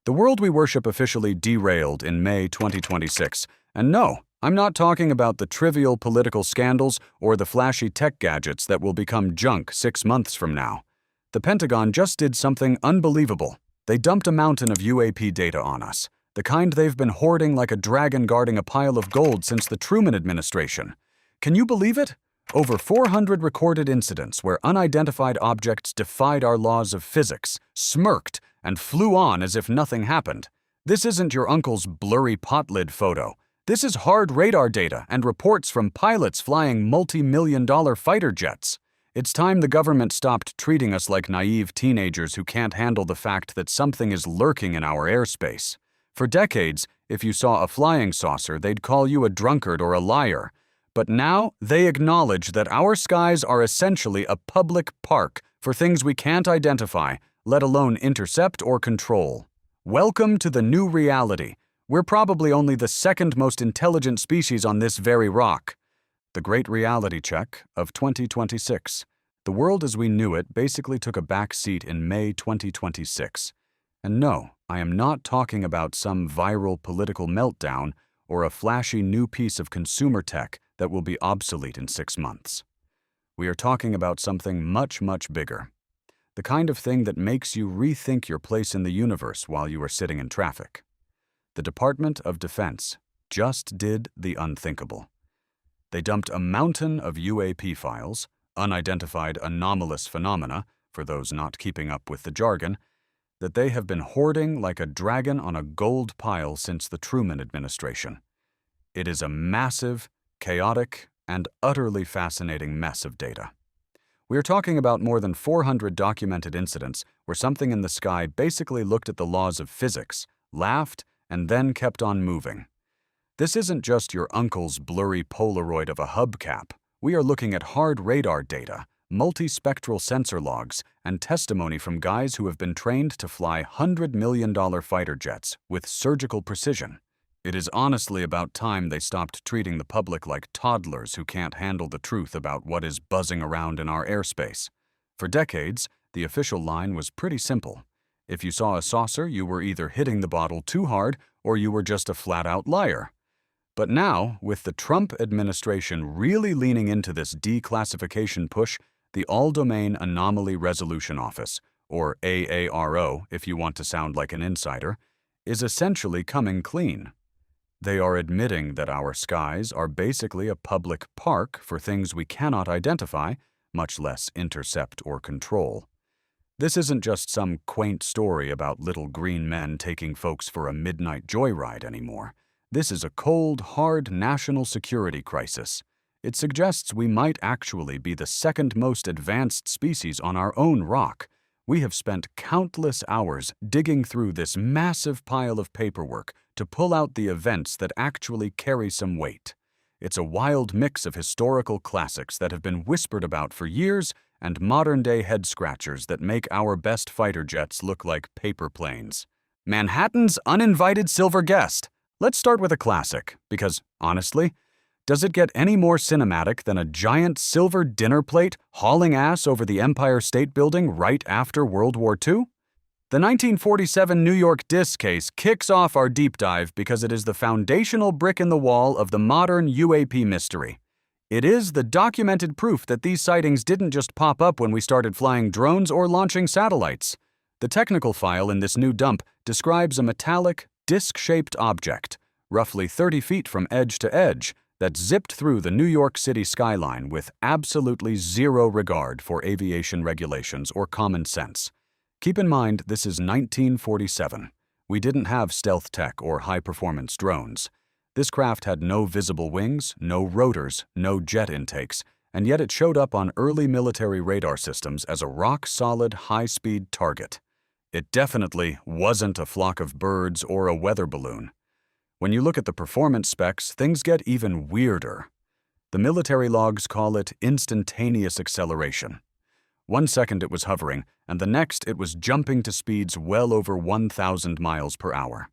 The world we worship officially derailed in May 2026. And no, I'm not talking about the trivial political scandals or the flashy tech gadgets that will become junk 6 months from now. The Pentagon just did something unbelievable. They dumped a mountain of UAP data on us, the kind they've been hoarding like a dragon guarding a pile of gold since the Truman administration. Can you believe it? Over 400 recorded incidents where unidentified objects defied our laws of physics, smirked, and flew on as if nothing happened. This isn't your uncle's blurry pot-lid photo. This is hard radar data and reports from pilots flying multi-million-dollar fighter jets. It's time the government stopped treating us like naive teenagers who can't handle the fact that something is lurking in our airspace. For decades, if you saw a flying saucer, they'd call you a drunkard or a liar. But now, they acknowledge that our skies are essentially a public park for things we can't identify, let alone intercept or control. Welcome to the new reality. We're probably only the second most intelligent species on this very rock. The Great Reality Check of 2026. The world as we knew it basically took a back seat in May 2026. And no, I am not talking about some viral political meltdown or a flashy new piece of consumer tech that will be obsolete in 6 months. We are talking about something much, much bigger. The kind of thing that makes you rethink your place in the universe while you are sitting in traffic. The Department of Defense just did the unthinkable. They dumped a mountain of UAP files, unidentified anomalous phenomena, for those not keeping up with the jargon, that they have been hoarding like a dragon on a gold pile since the Truman administration. It is a massive, chaotic, and utterly fascinating mess of data. We are talking about more than 400 documented incidents where something in the sky basically looked at the laws of physics, laughed, and then kept on moving. This isn't just your uncle's blurry Polaroid of a hubcap. We are looking at hard radar data, multispectral sensor logs, and testimony from guys who have been trained to fly $100 million fighter jets with surgical precision. It is honestly about time they stopped treating the public like toddlers who can't handle the truth about what is buzzing around in our airspace. For decades, the official line was pretty simple. If you saw a saucer, you were either hitting the bottle too hard or you were just a flat-out liar. But now, with the Trump administration really leaning into this declassification push, the All-Domain Anomaly Resolution Office, or AARO if you want to sound like an insider, is essentially coming clean. They are admitting that our skies are basically a public park for things we cannot identify, much less intercept or control. This isn't just some quaint story about little green men taking folks for a midnight joyride anymore. This is a cold, hard national security crisis. It suggests we might actually be the second most advanced species on our own rock. We have spent countless hours digging through this massive pile of paperwork to pull out the events that actually carry some weight. It's a wild mix of historical classics that have been whispered about for years and modern-day head-scratchers that make our best fighter jets look like paper planes. Manhattan's uninvited silver guest. Let's start with a classic, because, honestly, does it get any more cinematic than a giant silver dinner plate hauling ass over the Empire State Building right after World War II? The 1947 New York Disc case kicks off our deep dive because it is the foundational brick in the wall of the modern UAP mystery. It is the documented proof that these sightings didn't just pop up when we started flying drones or launching satellites. The technical file in this new dump describes a metallic, disc-shaped object, roughly 30 feet from edge to edge, that zipped through the New York City skyline with absolutely zero regard for aviation regulations or common sense. Keep in mind, this is 1947. We didn't have stealth tech or high-performance drones. This craft had no visible wings, no rotors, no jet intakes, and yet it showed up on early military radar systems as a rock-solid, high-speed target. It definitely wasn't a flock of birds or a weather balloon. When you look at the performance specs, things get even weirder. The military logs call it instantaneous acceleration. 1 second it was hovering, and the next it was jumping to speeds well over 1,000 miles per hour.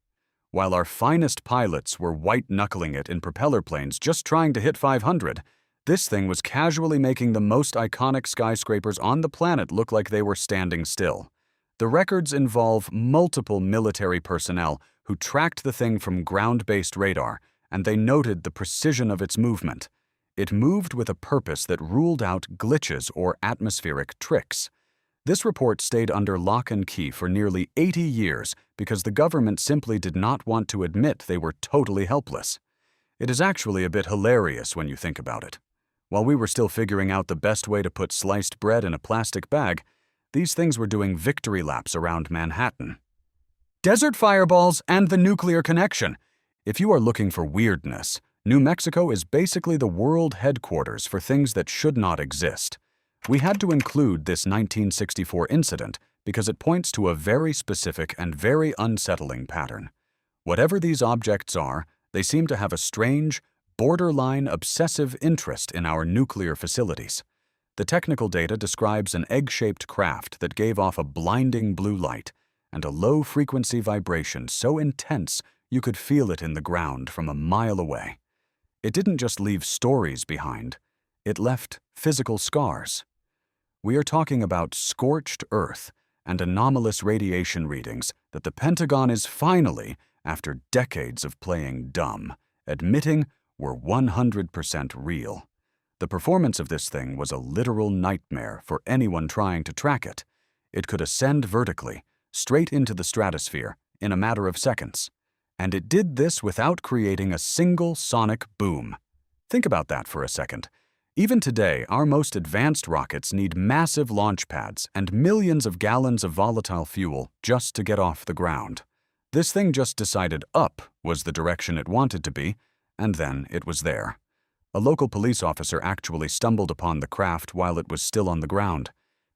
While our finest pilots were white-knuckling it in propeller planes just trying to hit 500, this thing was casually making the most iconic skyscrapers on the planet look like they were standing still. The records involve multiple military personnel who tracked the thing from ground-based radar, and they noted the precision of its movement. It moved with a purpose that ruled out glitches or atmospheric tricks. This report stayed under lock and key for nearly 80 years because the government simply did not want to admit they were totally helpless. It is actually a bit hilarious when you think about it. While we were still figuring out the best way to put sliced bread in a plastic bag, these things were doing victory laps around Manhattan. Desert fireballs and the nuclear connection. If you are looking for weirdness, New Mexico is basically the world headquarters for things that should not exist. We had to include this 1964 incident because it points to a very specific and very unsettling pattern. Whatever these objects are, they seem to have a strange, borderline obsessive interest in our nuclear facilities. The technical data describes an egg-shaped craft that gave off a blinding blue light and a low-frequency vibration so intense you could feel it in the ground from a mile away. It didn't just leave stories behind, it left physical scars. We are talking about scorched earth and anomalous radiation readings that the Pentagon is finally, after decades of playing dumb, admitting were 100% real. The performance of this thing was a literal nightmare for anyone trying to track it. It could ascend vertically, straight into the stratosphere, in a matter of seconds. And it did this without creating a single sonic boom. Think about that for a second. Even today, our most advanced rockets need massive launch pads and millions of gallons of volatile fuel just to get off the ground. This thing just decided up was the direction it wanted to be, and then it was there. A local police officer actually stumbled upon the craft while it was still on the ground.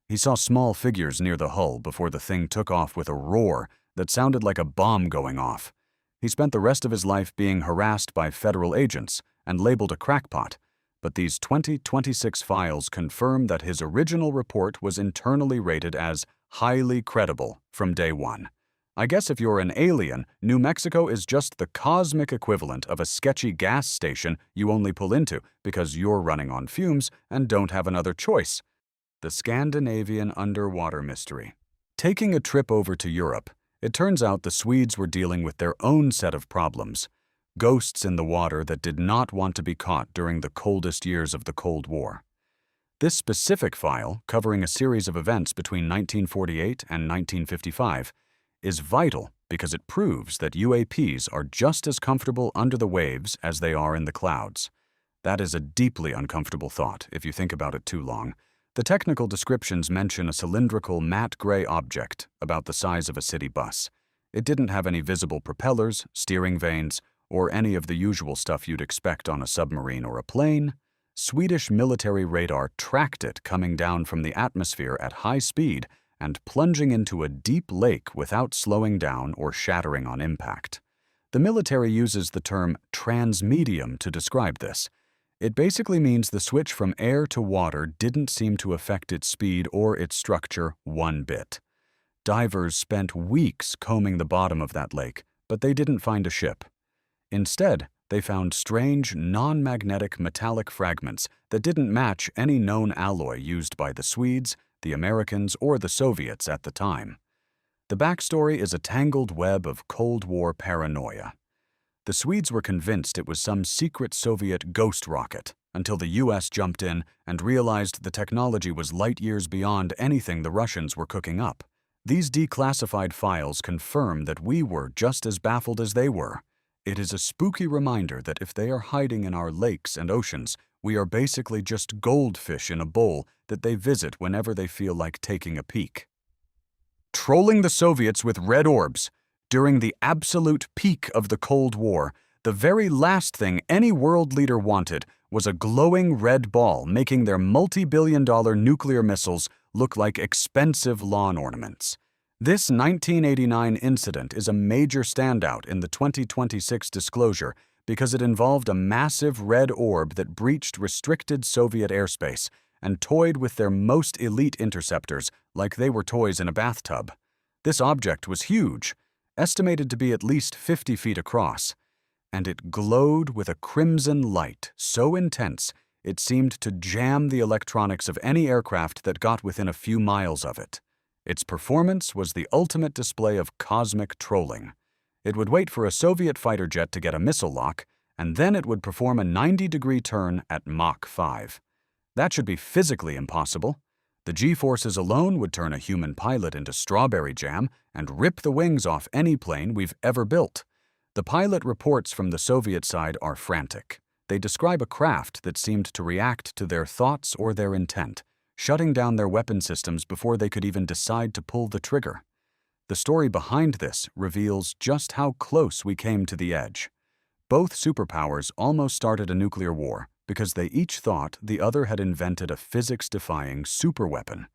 He saw small figures near the hull before the thing took off with a roar that sounded like a bomb going off. He spent the rest of his life being harassed by federal agents and labeled a crackpot, but these 2026 files confirm that his original report was internally rated as highly credible from day one. I guess if you're an alien, New Mexico is just the cosmic equivalent of a sketchy gas station you only pull into because you're running on fumes and don't have another choice. The Scandinavian underwater mystery. Taking a trip over to Europe, it turns out the Swedes were dealing with their own set of problems. Ghosts in the water that did not want to be caught during the coldest years of the Cold War. This specific file, covering a series of events between 1948 and 1955, is vital because it proves that UAPs are just as comfortable under the waves as they are in the clouds. That is a deeply uncomfortable thought if you think about it too long. The technical descriptions mention a cylindrical matte gray object about the size of a city bus. It didn't have any visible propellers, steering vanes, or any of the usual stuff you'd expect on a submarine or a plane. Swedish military radar tracked it coming down from the atmosphere at high speed and plunging into a deep lake without slowing down or shattering on impact. The military uses the term transmedium to describe this. It basically means the switch from air to water didn't seem to affect its speed or its structure one bit. Divers spent weeks combing the bottom of that lake, but they didn't find a ship. Instead, they found strange, non-magnetic metallic fragments that didn't match any known alloy used by the Swedes, the Americans, or the Soviets at the time. The backstory is a tangled web of Cold War paranoia. The Swedes were convinced it was some secret Soviet ghost rocket until the US jumped in and realized the technology was light years beyond anything the Russians were cooking up. These declassified files confirm that we were just as baffled as they were. It is a spooky reminder that if they are hiding in our lakes and oceans, we are basically just goldfish in a bowl that they visit whenever they feel like taking a peek. Trolling the Soviets with red orbs. During the absolute peak of the Cold War, the very last thing any world leader wanted was a glowing red ball making their multi-billion-dollar nuclear missiles look like expensive lawn ornaments. This 1989 incident is a major standout in the 2026 disclosure because it involved a massive red orb that breached restricted Soviet airspace and toyed with their most elite interceptors like they were toys in a bathtub. This object was huge, estimated to be at least 50 feet across, and it glowed with a crimson light so intense it seemed to jam the electronics of any aircraft that got within a few miles of it. Its performance was the ultimate display of cosmic trolling. It would wait for a Soviet fighter jet to get a missile lock, and then it would perform a 90-degree turn at Mach 5. That should be physically impossible. The G-forces alone would turn a human pilot into strawberry jam and rip the wings off any plane we've ever built. The pilot reports from the Soviet side are frantic. They describe a craft that seemed to react to their thoughts or their intent, shutting down their weapon systems before they could even decide to pull the trigger. The story behind this reveals just how close we came to the edge. Both superpowers almost started a nuclear war because they each thought the other had invented a physics-defying superweapon.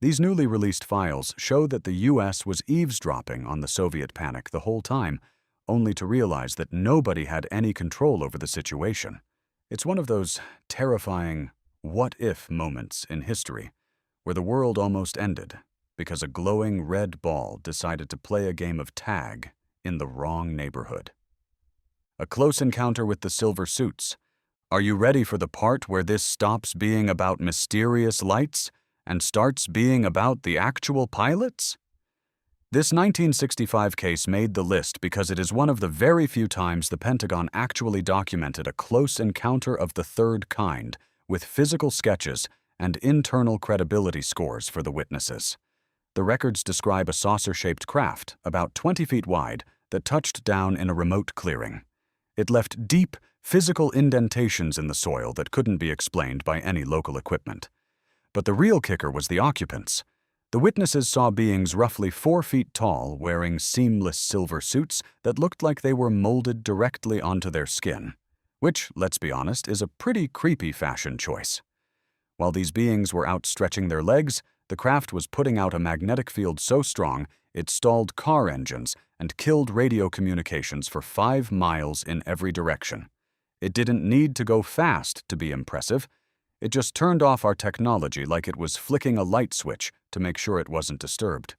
These newly released files show that the US was eavesdropping on the Soviet panic the whole time, only to realize that nobody had any control over the situation. It's one of those terrifying what-if moments in history where the world almost ended because a glowing red ball decided to play a game of tag in the wrong neighborhood. A close encounter with the silver suits. Are you ready for the part where this stops being about mysterious lights and starts being about the actual pilots? This 1965 case made the list because it is one of the very few times the Pentagon actually documented a close encounter of the third kind, with physical sketches and internal credibility scores for the witnesses. The records describe a saucer-shaped craft, about 20 feet wide, that touched down in a remote clearing. It left deep, physical indentations in the soil that couldn't be explained by any local equipment. But the real kicker was the occupants. The witnesses saw beings roughly 4 feet tall wearing seamless silver suits that looked like they were molded directly onto their skin, which, let's be honest, is a pretty creepy fashion choice. While these beings were outstretching their legs, the craft was putting out a magnetic field so strong it stalled car engines and killed radio communications for 5 miles in every direction. It didn't need to go fast to be impressive. It just turned off our technology like it was flicking a light switch to make sure it wasn't disturbed.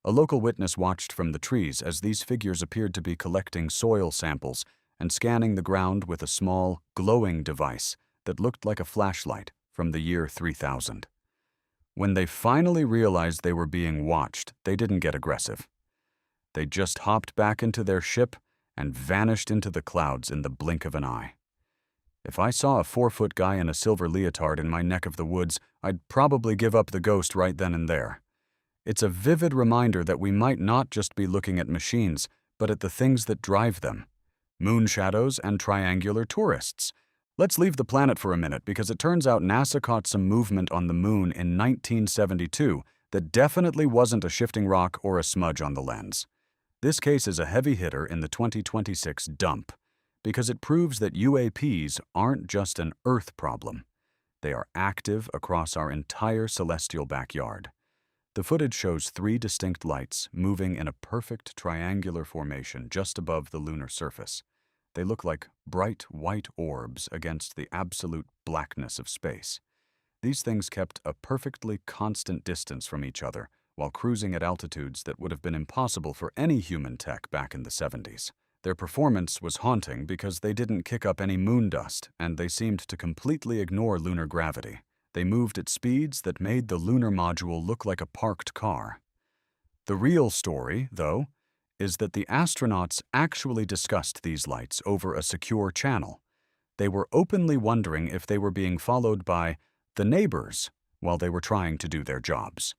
A local witness watched from the trees as these figures appeared to be collecting soil samples and scanning the ground with a small, glowing device that looked like a flashlight from the year 3000. When they finally realized they were being watched, they didn't get aggressive. They just hopped back into their ship and vanished into the clouds in the blink of an eye. If I saw a 4-foot guy in a silver leotard in my neck of the woods, I'd probably give up the ghost right then and there. It's a vivid reminder that we might not just be looking at machines, but at the things that drive them. Moon shadows and triangular tourists. Let's leave the planet for a minute because it turns out NASA caught some movement on the moon in 1972 that definitely wasn't a shifting rock or a smudge on the lens. This case is a heavy hitter in the 2026 dump, because it proves that UAPs aren't just an Earth problem. They are active across our entire celestial backyard. The footage shows 3 distinct lights moving in a perfect triangular formation just above the lunar surface. They look like bright white orbs against the absolute blackness of space. These things kept a perfectly constant distance from each other while cruising at altitudes that would have been impossible for any human tech back in the 70s. Their performance was haunting because they didn't kick up any moon dust, and they seemed to completely ignore lunar gravity. They moved at speeds that made the lunar module look like a parked car. The real story, though, is that the astronauts actually discussed these lights over a secure channel. They were openly wondering if they were being followed by the neighbors while they were trying to do their jobs.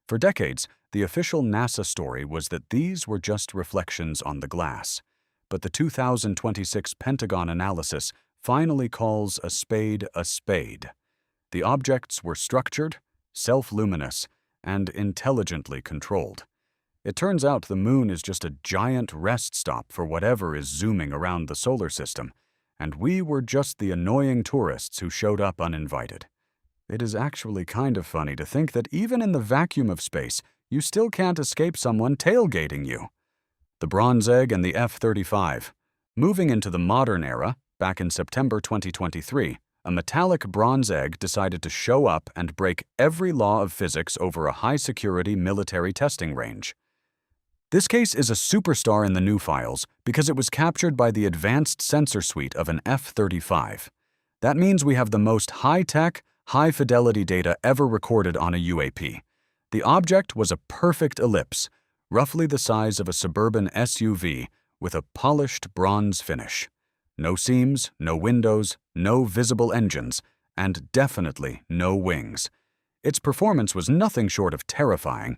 For decades, the official NASA story was that these were just reflections on the glass. But the 2026 Pentagon analysis finally calls a spade a spade. The objects were structured, self-luminous, and intelligently controlled. It turns out the moon is just a giant rest stop for whatever is zooming around the solar system, and we were just the annoying tourists who showed up uninvited. It is actually kind of funny to think that even in the vacuum of space, you still can't escape someone tailgating you. The Bronze Egg and the F-35. Moving into the modern era, back in September 2023, a metallic bronze egg decided to show up and break every law of physics over a high-security military testing range. This case is a superstar in the new files because it was captured by the advanced sensor suite of an F-35. That means we have the most high-tech, high-fidelity data ever recorded on a UAP. The object was a perfect ellipse, roughly the size of a suburban SUV with a polished bronze finish. No seams, no windows, no visible engines, and definitely no wings. Its performance was nothing short of terrifying.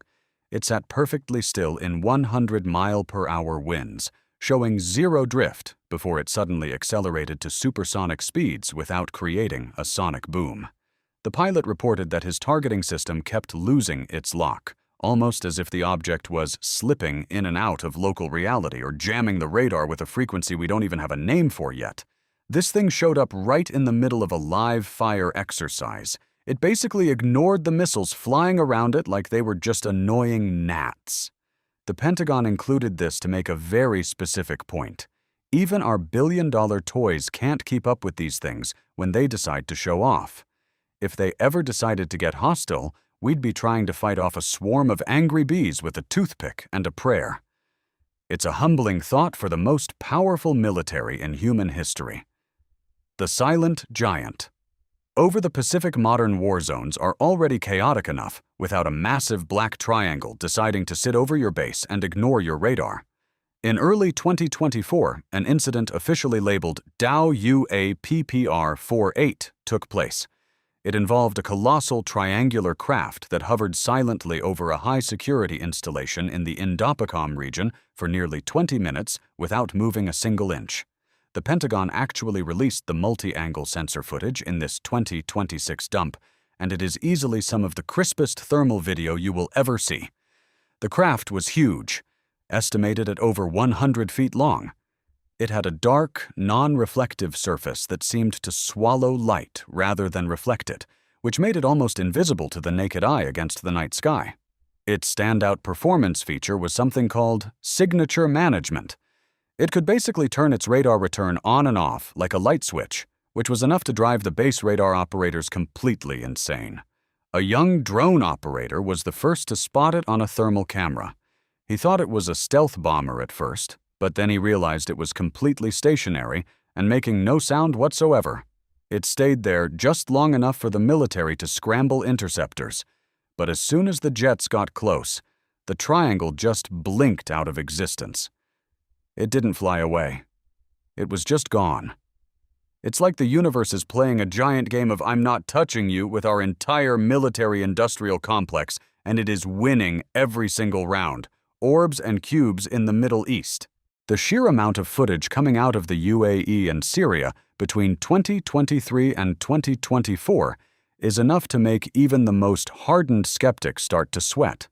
It sat perfectly still in 100-mile-per-hour winds, showing zero drift before it suddenly accelerated to supersonic speeds without creating a sonic boom. The pilot reported that his targeting system kept losing its lock, almost as if the object was slipping in and out of local reality or jamming the radar with a frequency we don't even have a name for yet. This thing showed up right in the middle of a live fire exercise. It basically ignored the missiles flying around it like they were just annoying gnats. The Pentagon included this to make a very specific point. Even our billion-dollar toys can't keep up with these things when they decide to show off. If they ever decided to get hostile, we'd be trying to fight off a swarm of angry bees with a toothpick and a prayer. It's a humbling thought for the most powerful military in human history. The Silent Giant. Over the Pacific, modern war zones are already chaotic enough without a massive black triangle deciding to sit over your base and ignore your radar. In early 2024, an incident officially labeled Dow UAPPR-48 took place. It involved a colossal triangular craft that hovered silently over a high-security installation in the Indo-Pacific region for nearly 20 minutes without moving a single inch. The Pentagon actually released the multi-angle sensor footage in this 2026 dump, and it is easily some of the crispest thermal video you will ever see. The craft was huge, estimated at over 100 feet long. It had a dark, non-reflective surface that seemed to swallow light rather than reflect it, which made it almost invisible to the naked eye against the night sky. Its standout performance feature was something called signature management. It could basically turn its radar return on and off like a light switch, which was enough to drive the base radar operators completely insane. A young drone operator was the first to spot it on a thermal camera. He thought it was a stealth bomber at first, but then he realized it was completely stationary and making no sound whatsoever. It stayed there just long enough for the military to scramble interceptors. But as soon as the jets got close, the triangle just blinked out of existence. It didn't fly away. It was just gone. It's like the universe is playing a giant game of I'm not touching you with our entire military-industrial complex, and it is winning every single round. Orbs and cubes in the Middle East. The sheer amount of footage coming out of the UAE and Syria between 2023 and 2024 is enough to make even the most hardened skeptics start to sweat.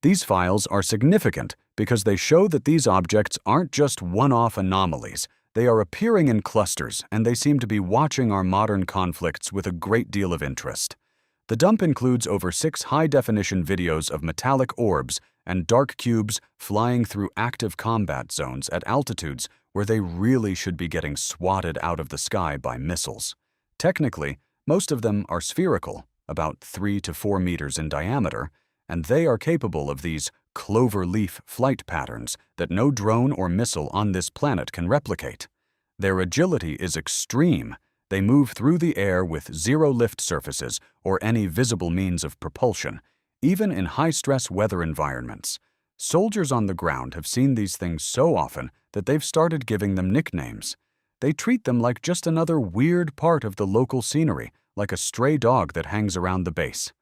These files are significant because they show that these objects aren't just one-off anomalies. They are appearing in clusters, and they seem to be watching our modern conflicts with a great deal of interest. The dump includes over 6 high-definition videos of metallic orbs and dark cubes flying through active combat zones at altitudes where they really should be getting swatted out of the sky by missiles. Technically, most of them are spherical, about 3 to 4 meters in diameter, and they are capable of these clover leaf flight patterns that no drone or missile on this planet can replicate. Their agility is extreme. They move through the air with zero lift surfaces or any visible means of propulsion, even in high-stress weather environments. Soldiers on the ground have seen these things so often that they've started giving them nicknames. They treat them like just another weird part of the local scenery, like a stray dog that hangs around the base.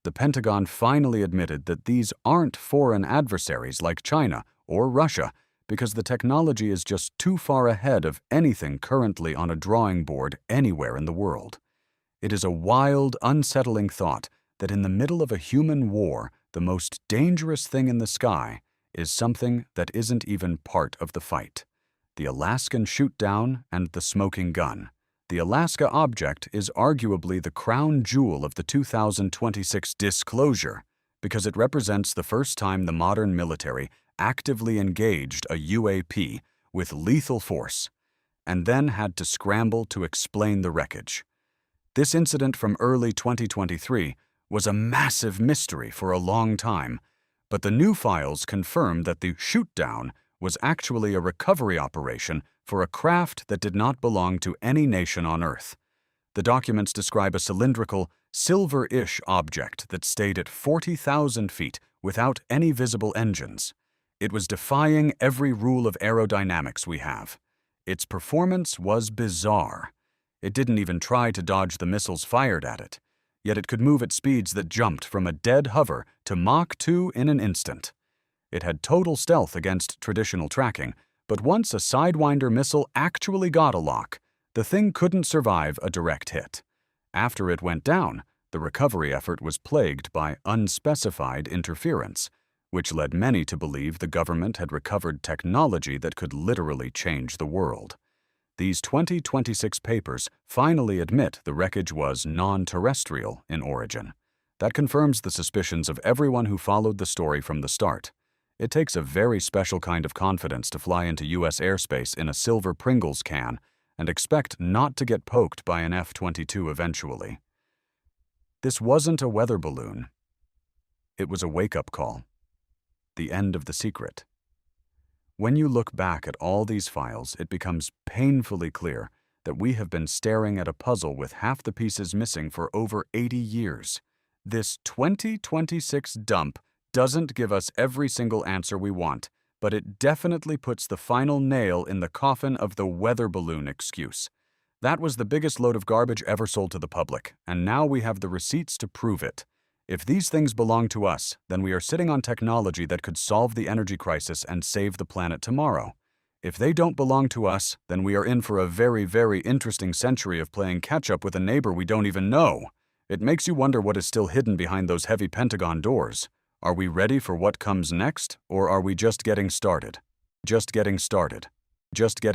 The Pentagon finally admitted that these aren't foreign adversaries like China or Russia because the technology is just too far ahead of anything currently on a drawing board anywhere in the world. It is a wild, unsettling thought that in the middle of a human war, the most dangerous thing in the sky is something that isn't even part of the fight. The Alaskan shoot-down and the smoking gun. The Alaska object is arguably the crown jewel of the 2026 disclosure because it represents the first time the modern military actively engaged a UAP with lethal force and then had to scramble to explain the wreckage. This incident from early 2023 was a massive mystery for a long time, but the new files confirm that the shoot-down was actually a recovery operation for a craft that did not belong to any nation on Earth. The documents describe a cylindrical, silver-ish object that stayed at 40,000 feet without any visible engines. It was defying every rule of aerodynamics we have. Its performance was bizarre. It didn't even try to dodge the missiles fired at it, yet it could move at speeds that jumped from a dead hover to Mach 2 in an instant. It had total stealth against traditional tracking, but once a Sidewinder missile actually got a lock, the thing couldn't survive a direct hit. After it went down, the recovery effort was plagued by unspecified interference, which led many to believe the government had recovered technology that could literally change the world. These 2026 papers finally admit the wreckage was non-terrestrial in origin. That confirms the suspicions of everyone who followed the story from the start. It takes a very special kind of confidence to fly into U.S. airspace in a silver Pringles can and expect not to get poked by an F-22 eventually. This wasn't a weather balloon. It was a wake-up call. The end of the secret. When you look back at all these files, it becomes painfully clear that we have been staring at a puzzle with half the pieces missing for over 80 years. This 2026 dump doesn't give us every single answer we want, but it definitely puts the final nail in the coffin of the weather balloon excuse. That was the biggest load of garbage ever sold to the public, and now we have the receipts to prove it. If these things belong to us, then we are sitting on technology that could solve the energy crisis and save the planet tomorrow. If they don't belong to us, then we are in for a very, very interesting century of playing catch-up with a neighbor we don't even know. It makes you wonder what is still hidden behind those heavy Pentagon doors. Are we ready for what comes next, or are we just getting started? Just getting started. Just getting